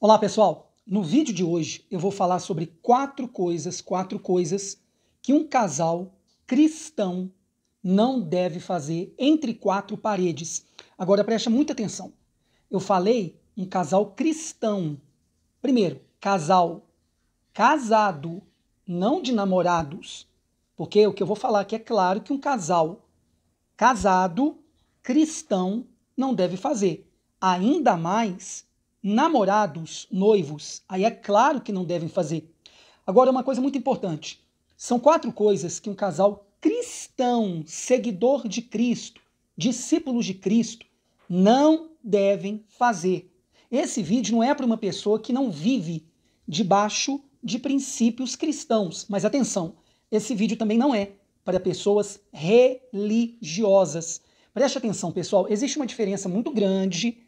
Olá, pessoal! No vídeo de hoje eu vou falar sobre quatro coisas que um casal cristão não deve fazer entre quatro paredes. Agora preste muita atenção. Eu falei um casal cristão. Primeiro, casal casado, não de namorados. Porque o que eu vou falar aqui é claro que um casal casado, cristão, não deve fazer. Ainda mais namorados, noivos, aí é claro que não devem fazer. Agora, uma coisa muito importante. São quatro coisas que um casal cristão, seguidor de Cristo, discípulos de Cristo, não devem fazer. Esse vídeo não é para uma pessoa que não vive debaixo de princípios cristãos. Mas atenção, esse vídeo também não é para pessoas religiosas. Preste atenção, pessoal, existe uma diferença muito grande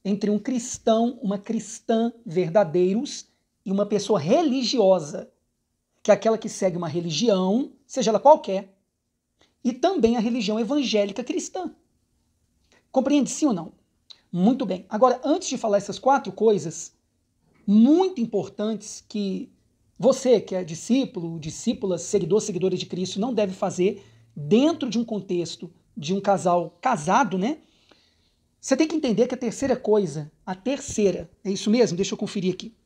entre um cristão, uma cristã verdadeiros e uma pessoa religiosa, que é aquela que segue uma religião, seja ela qualquer, e também a religião evangélica cristã. Compreende sim ou não? Muito bem. Agora, antes de falar essas quatro coisas muito importantes que você, que é discípulo, discípula, seguidor, seguidora de Cristo, não deve fazer dentro de um contexto de um casal casado, né? Você tem que entender que a terceira, é isso mesmo? Deixa eu conferir aqui.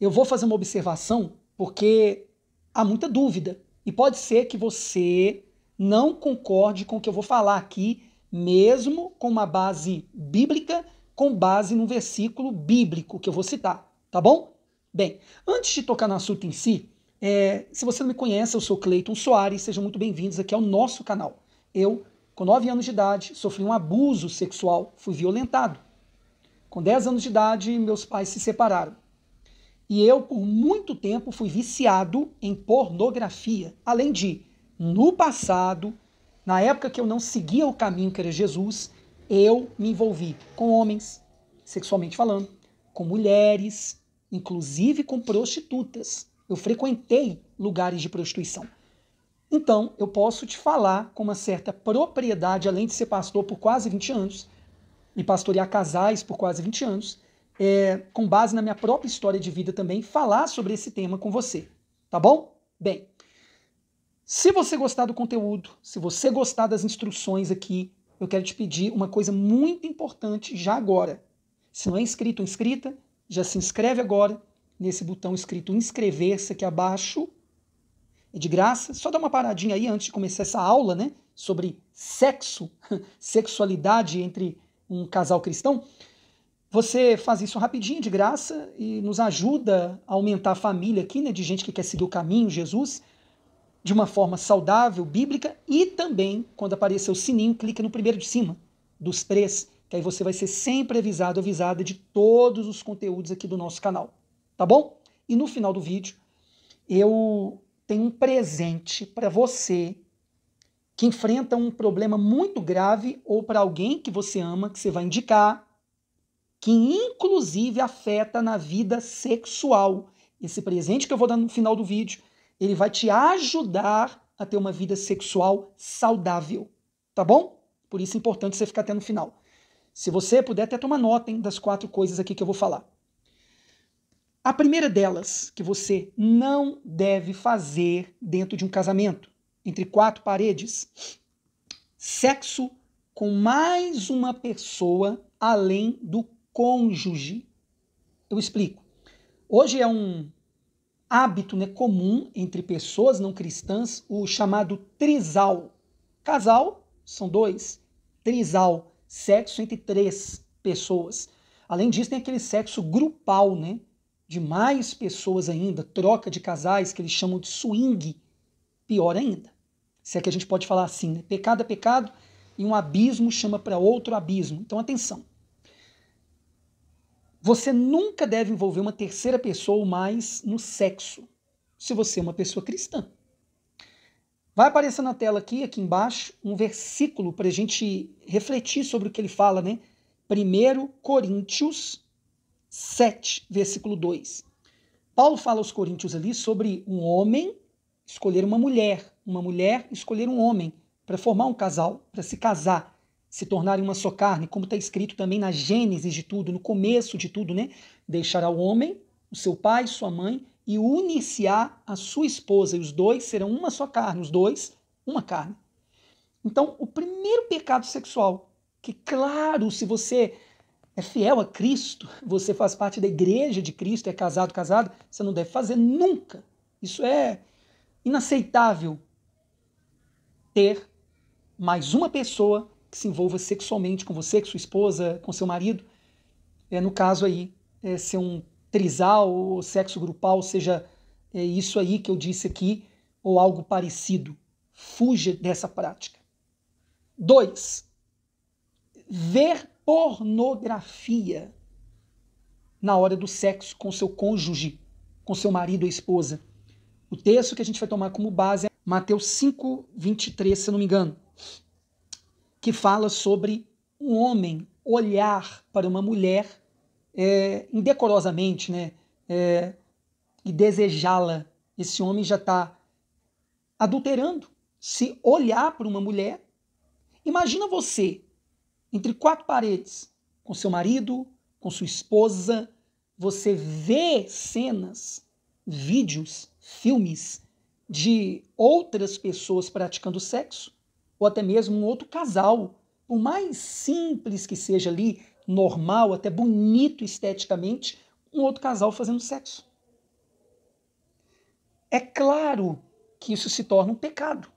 Eu vou fazer uma observação porque há muita dúvida e pode ser que você não concorde com o que eu vou falar aqui, mesmo com uma base bíblica, com base num versículo bíblico que eu vou citar, tá bom? Bem, antes de tocar no assunto em si, se você não me conhece, eu sou Cleiton Soares, sejam muito bem-vindos aqui ao nosso canal. Eu, com 9 anos de idade, sofri um abuso sexual, fui violentado. Com 10 anos de idade, meus pais se separaram. E eu, por muito tempo, fui viciado em pornografia. Além de, no passado, na época que eu não seguia o caminho que era Jesus, eu me envolvi com homens, sexualmente falando, com mulheres, inclusive com prostitutas. Eu frequentei lugares de prostituição. Então, eu posso te falar com uma certa propriedade, além de ser pastor por quase 20 anos, e pastorear casais por quase 20 anos, com base na minha própria história de vida também, falar sobre esse tema com você, tá bom? Bem, se você gostar do conteúdo, se você gostar das instruções aqui, eu quero te pedir uma coisa muito importante já agora. Se não é inscrito ou inscrita, já se inscreve agora nesse botão escrito inscrever-se aqui abaixo. É de graça, só dá uma paradinha aí antes de começar essa aula, né, sobre sexo, sexualidade entre um casal cristão. Você faz isso rapidinho, de graça, e nos ajuda a aumentar a família aqui, né, de gente que quer seguir o caminho, Jesus, de uma forma saudável, bíblica, e também, quando aparecer o sininho, clica no primeiro de cima, dos 3, que aí você vai ser sempre avisado, avisada de todos os conteúdos aqui do nosso canal, tá bom? E no final do vídeo, eu tenho um presente para você que enfrenta um problema muito grave ou para alguém que você ama, que você vai indicar, que inclusive afeta na vida sexual. Esse presente que eu vou dar no final do vídeo, ele vai te ajudar a ter uma vida sexual saudável, tá bom? Por isso é importante você ficar até no final. Se você puder, até tomar nota, hein, das 4 coisas aqui que eu vou falar. A primeira delas, que você não deve fazer dentro de um casamento, entre 4 paredes, sexo com mais uma pessoa além do cônjuge. Eu explico. Hoje é um hábito, né, comum entre pessoas não cristãs, o chamado trisal. Casal são 2, trisal, sexo entre 3 pessoas. Além disso, tem aquele sexo grupal, né? De mais pessoas ainda, troca de casais, que eles chamam de swing, pior ainda. Se é que a gente pode falar assim, né? Pecado é pecado e um abismo chama para outro abismo. Então, atenção. Você nunca deve envolver uma terceira pessoa ou mais no sexo, se você é uma pessoa cristã. Vai aparecer na tela aqui embaixo, um versículo para a gente refletir sobre o que ele fala, né? 1 Coríntios 7, versículo 2. Paulo fala aos coríntios ali sobre um homem escolher uma mulher escolher um homem para formar um casal, para se casar. se tornarem uma só carne, como está escrito também na Gênesis de tudo, no começo de tudo, né? Deixará o homem, o seu pai, sua mãe, e unir-se-á a sua esposa, e os dois serão uma só carne, os dois, uma carne. Então, o primeiro pecado sexual, que claro, se você é fiel a Cristo, você faz parte da igreja de Cristo, é casado, você não deve fazer nunca. Isso é inaceitável, ter mais uma pessoa que se envolva sexualmente com você, com sua esposa, com seu marido. No caso aí, ser um trisal ou sexo grupal, seja isso aí que eu disse aqui, ou algo parecido. Fuja dessa prática. 2. Ver pornografia na hora do sexo com seu cônjuge, com seu marido ou esposa. O texto que a gente vai tomar como base é Mateus 5:23, se eu não me engano, que fala sobre um homem olhar para uma mulher indecorosamente, né, e desejá-la. Esse homem já está adulterando. Se olhar para uma mulher, imagina você, entre quatro paredes, com seu marido, com sua esposa, você vê cenas, vídeos, filmes de outras pessoas praticando sexo, ou até mesmo um outro casal, por mais simples que seja ali, normal, até bonito esteticamente, um outro casal fazendo sexo. É claro que isso se torna um pecado.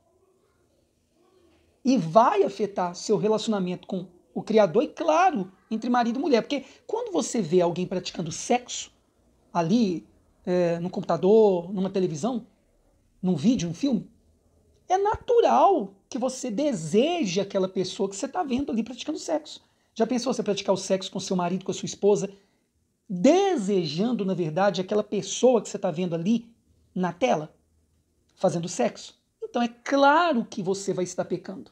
E vai afetar seu relacionamento com o Criador e, claro, entre marido e mulher. Porque quando você vê alguém praticando sexo ali no computador, numa televisão, num vídeo, num filme, é natural que você deseje aquela pessoa que você está vendo ali praticando sexo. Já pensou você praticar o sexo com seu marido, com a sua esposa, desejando, na verdade, aquela pessoa que você está vendo ali na tela, fazendo sexo? Então é claro que você vai estar pecando.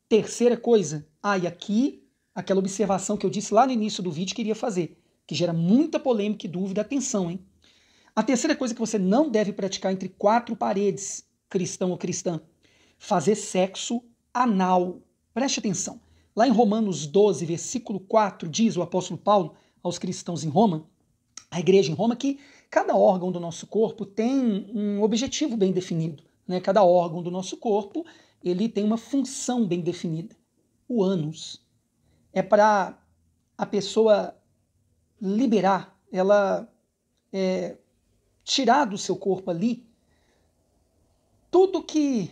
Terceira coisa, e aqui, aquela observação que eu disse lá no início do vídeo que iria fazer, que gera muita polêmica e dúvida, atenção, hein? A terceira coisa que você não deve praticar entre quatro paredes, cristão ou cristã, fazer sexo anal. Preste atenção. Lá em Romanos 12, versículo 4, diz o apóstolo Paulo aos cristãos em Roma, a igreja em Roma, que cada órgão do nosso corpo tem um objetivo bem definido, né? Cada órgão do nosso corpo, ele tem uma função bem definida. O ânus é para a pessoa liberar, ela tirar do seu corpo ali tudo que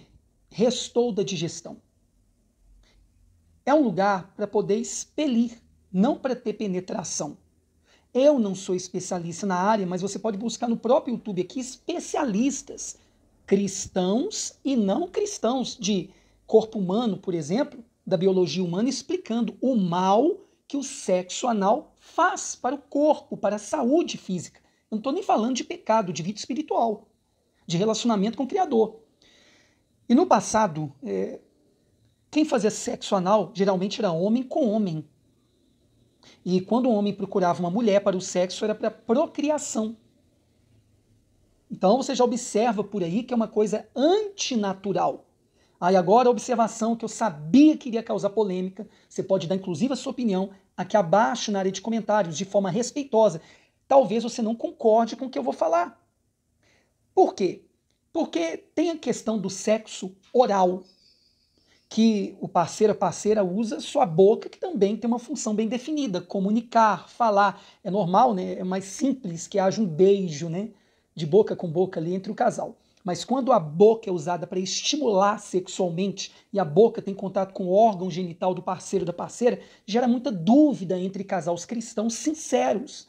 restou da digestão. É um lugar para poder expelir, não para ter penetração. Eu não sou especialista na área, mas você pode buscar no próprio YouTube aqui especialistas, cristãos e não cristãos, de corpo humano, por exemplo, da biologia humana, explicando o mal que o sexo anal faz para o corpo, para a saúde física. Eu não estou nem falando de pecado, de vida espiritual, de relacionamento com o Criador. E no passado, quem fazia sexo anal geralmente era homem com homem. E quando um homem procurava uma mulher para o sexo, era para procriação. Então você já observa por aí que é uma coisa antinatural. Aí agora a observação que eu sabia que iria causar polêmica, você pode dar inclusive a sua opinião aqui abaixo na área de comentários, de forma respeitosa. Talvez você não concorde com o que eu vou falar. Por quê? Porque tem a questão do sexo oral, que o parceiro, a parceira usa sua boca, que também tem uma função bem definida, comunicar, falar. É normal, né? É mais simples que haja um beijo, né? De boca com boca ali entre o casal. Mas quando a boca é usada para estimular sexualmente e a boca tem contato com o órgão genital do parceiro ou da parceira, gera muita dúvida entre casais cristãos sinceros.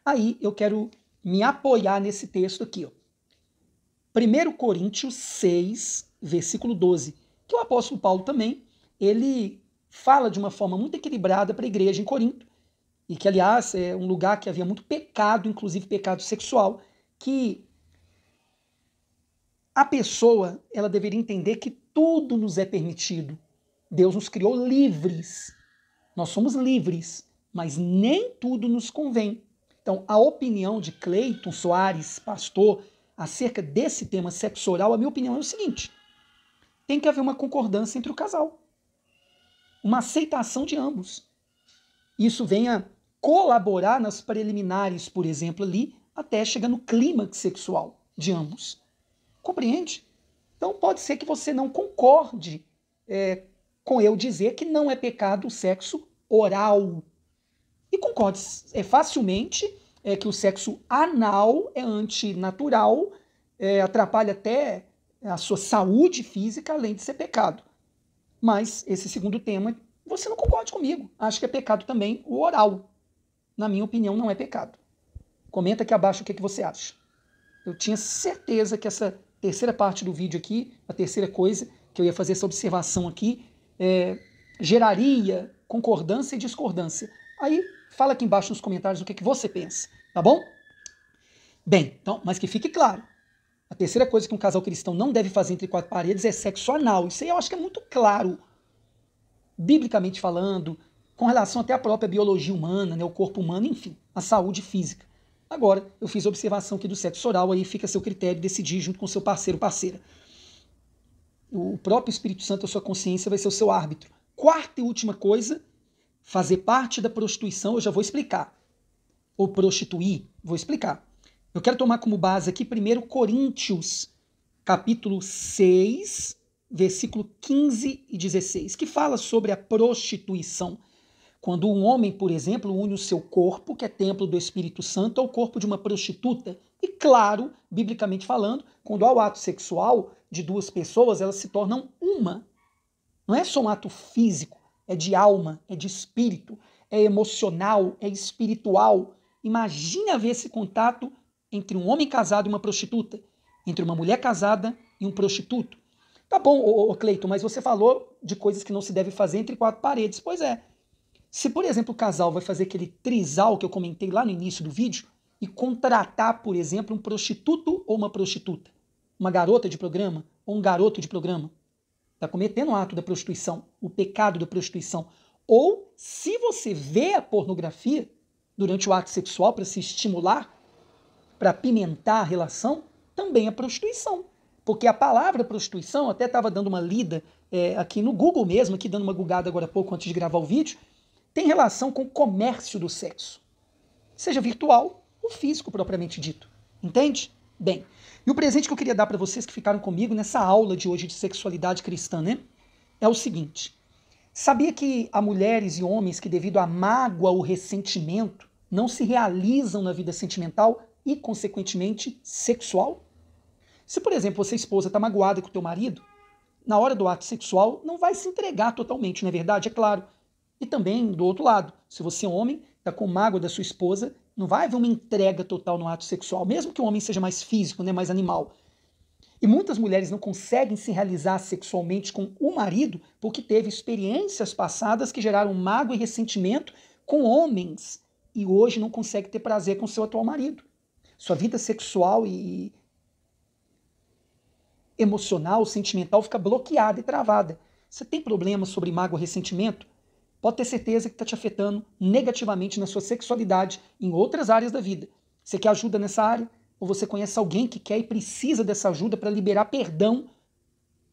Aí eu quero me apoiar nesse texto aqui, ó. 1 Coríntios 6, versículo 12, que o apóstolo Paulo também, ele fala de uma forma muito equilibrada para a igreja em Corinto, e que, aliás, é um lugar que havia muito pecado, inclusive pecado sexual, que a pessoa, ela deveria entender que tudo nos é permitido. Deus nos criou livres. Nós somos livres, mas nem tudo nos convém. Então, a opinião de Cleiton Soares, pastor, acerca desse tema sexo oral, a minha opinião é o seguinte: tem que haver uma concordância entre o casal. uma aceitação de ambos. Isso venha colaborar nas preliminares, por exemplo, ali, até chegar no clímax sexual de ambos. Compreende? Então pode ser que você não concorde com eu dizer que não é pecado o sexo oral. E concorde facilmente que o sexo anal é antinatural, atrapalha até a sua saúde física, além de ser pecado. Mas esse segundo tema, você não concorde comigo. Acho que é pecado também o oral. Na minha opinião, não é pecado. Comenta aqui abaixo o que você acha. Eu tinha certeza que essa terceira parte do vídeo aqui, a terceira coisa que eu ia fazer essa observação aqui, geraria concordância e discordância. Aí, fala aqui embaixo nos comentários o que você pensa, tá bom? Bem, então, mas que fique claro, a terceira coisa que um casal cristão não deve fazer entre quatro paredes é sexo anal. Isso aí eu acho que é muito claro, biblicamente falando, com relação até à própria biologia humana, né, o corpo humano, enfim, a saúde física. Agora, eu fiz a observação aqui do sexo oral, aí fica a seu critério decidir junto com seu parceiro ou parceira. O próprio Espírito Santo, a sua consciência, vai ser o seu árbitro. Quarta e última coisa, fazer parte da prostituição, eu já vou explicar. Ou prostituir, vou explicar. Eu quero tomar como base aqui 1 Coríntios, capítulo 6, versículo 15 e 16, que fala sobre a prostituição. Quando um homem, por exemplo, une o seu corpo, que é templo do Espírito Santo, ao corpo de uma prostituta. E claro, biblicamente falando, quando há o ato sexual de duas pessoas, elas se tornam uma. Não é só um ato físico, é de alma, é de espírito, é emocional, é espiritual. Imagine haver esse contato entre um homem casado e uma prostituta, entre uma mulher casada e um prostituto. Tá bom, Cleiton, mas você falou de coisas que não se deve fazer entre quatro paredes. Pois é. Se, por exemplo, o casal vai fazer aquele trisal que eu comentei lá no início do vídeo e contratar, por exemplo, um prostituto ou uma prostituta, uma garota de programa ou um garoto de programa, está cometendo o ato da prostituição, o pecado da prostituição. Ou, se você vê a pornografia durante o ato sexual para se estimular, para apimentar a relação, também é prostituição. Porque a palavra prostituição, até estava dando uma lida aqui no Google mesmo, aqui dando uma googada agora há pouco antes de gravar o vídeo, tem relação com o comércio do sexo, seja virtual ou físico propriamente dito. Entende? Bem, e o presente que eu queria dar para vocês que ficaram comigo nessa aula de hoje de sexualidade cristã, né? É o seguinte: sabia que há mulheres e homens que, devido à mágoa ou ressentimento, não se realizam na vida sentimental e, consequentemente, sexual? Se, por exemplo, você, esposa, está magoada com o teu marido, na hora do ato sexual não vai se entregar totalmente, não é verdade? É claro. E também, do outro lado, se você, homem, está com mágoa da sua esposa, não vai haver uma entrega total no ato sexual, mesmo que o homem seja mais físico, né, mais animal. E muitas mulheres não conseguem se realizar sexualmente com o marido porque teve experiências passadas que geraram mágoa e ressentimento com homens e hoje não consegue ter prazer com seu atual marido. Sua vida sexual e emocional, sentimental fica bloqueada e travada. Você tem problemas sobre mágoa e ressentimento? Pode ter certeza que está te afetando negativamente na sua sexualidade em outras áreas da vida. Você quer ajuda nessa área? Ou você conhece alguém que quer e precisa dessa ajuda para liberar perdão,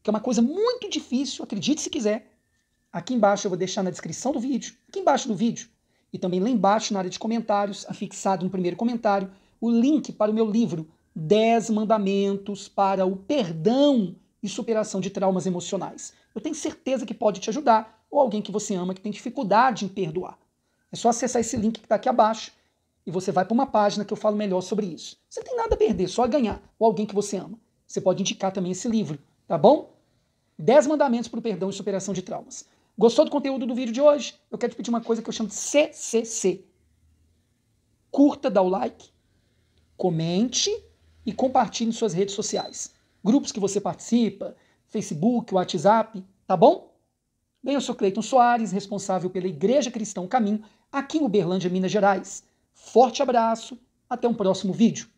que é uma coisa muito difícil, acredite se quiser. Aqui embaixo eu vou deixar na descrição do vídeo, aqui embaixo do vídeo, e também lá embaixo na área de comentários, afixado no primeiro comentário, o link para o meu livro 10 Mandamentos para o Perdão e Superação de Traumas Emocionais. Eu tenho certeza que pode te ajudar, ou alguém que você ama que tem dificuldade em perdoar. É só acessar esse link que está aqui abaixo e você vai para uma página que eu falo melhor sobre isso. Você não tem nada a perder, só a ganhar, ou alguém que você ama. Você pode indicar também esse livro, tá bom? 10 Mandamentos para o Perdão e Superação de Traumas. Gostou do conteúdo do vídeo de hoje? Eu quero te pedir uma coisa que eu chamo de CCC. Curta, dá o like, comente e compartilhe em suas redes sociais. Grupos que você participa, Facebook, WhatsApp, tá bom? Bem, eu sou Cleiton Soares, responsável pela Igreja Cristã Caminho, aqui em Uberlândia, Minas Gerais. Forte abraço, até um próximo vídeo.